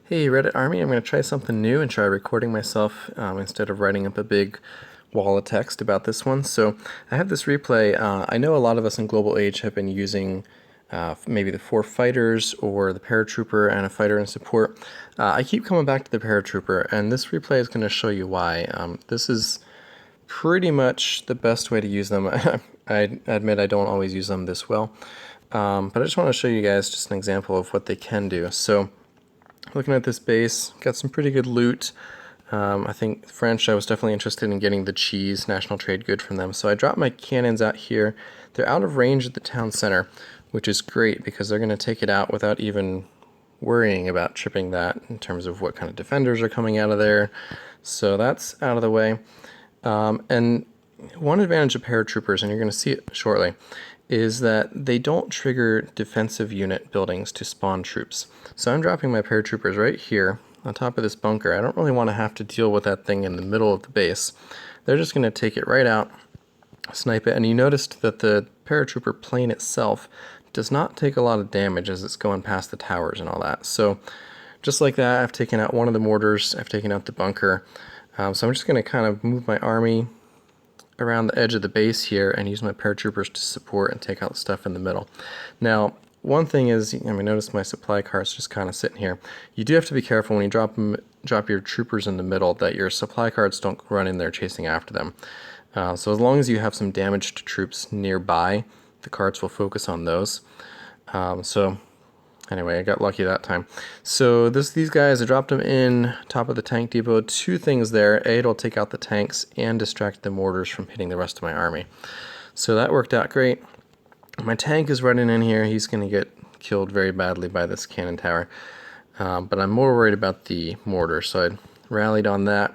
Hey Reddit Army, I'm going to try something new and try recording myself instead of writing up a big wall of text about this one. So I have this replay. I know a lot of us in Global Age have been using maybe the 4 fighters or the paratrooper and a fighter in support. I keep coming back to the paratrooper, and this replay is going to show you why. This is pretty much the best way to use them. I admit I don't always use them this well, but I just want to show you guys just an example of what they can do. So looking at this base, got some pretty good loot. I think French, I was definitely interested in getting the cheese, national trade good from them. So I dropped my cannons out here. They're out of range at the town center, which is great because they're going to take it out without even worrying about tripping that in terms of what kind of defenders are coming out of there. So that's out of the way. And one advantage of paratroopers, and you're going to see it shortly, is that they don't trigger defensive unit buildings to spawn troops. So I'm dropping my paratroopers right here on top of this bunker. I don't really want to have to deal with that thing in the middle of the base. They're just going to take it right out, snipe it, and you noticed that the paratrooper plane itself does not take a lot of damage as it's going past the towers and all that. So just like that, I've taken out one of the mortars, I've taken out the bunker. So I'm just going to kind of move my army around the edge of the base here and use my paratroopers to support and take out the stuff in the middle. Now, one thing is, notice my supply carts just kind of sitting here. You do have to be careful when you drop your troopers in the middle that your supply carts don't run in there chasing after them. So as long as you have some damaged troops nearby, the carts will focus on those. Anyway, I got lucky that time. So these guys, I dropped them in top of the tank depot. 2 things there. A, it'll take out the tanks and distract the mortars from hitting the rest of my army. So that worked out great. My tank is running in here. He's going to get killed very badly by this cannon tower. But I'm more worried about the mortar, so I rallied on that.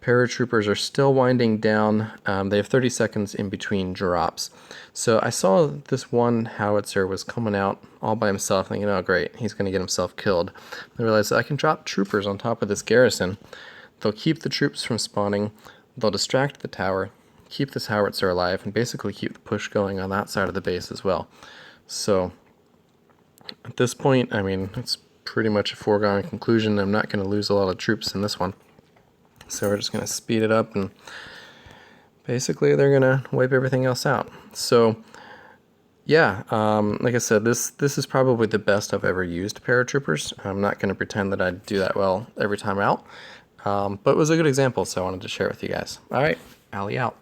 Paratroopers are still winding down. They have 30 seconds in between drops. So I saw this one howitzer was coming out all by himself, thinking, oh great, he's going to get himself killed. I realized I can drop troopers on top of this garrison. They'll keep the troops from spawning, they'll distract the tower, keep this howitzer alive, and basically keep the push going on that side of the base as well. So at this point, it's pretty much a foregone conclusion. I'm not going to lose a lot of troops in this one. So we're just going to speed it up, and basically they're going to wipe everything else out. So yeah, like I said, this is probably the best I've ever used paratroopers. I'm not going to pretend that I do that well every time out, but it was a good example, so I wanted to share it with you guys. All right, Alley out.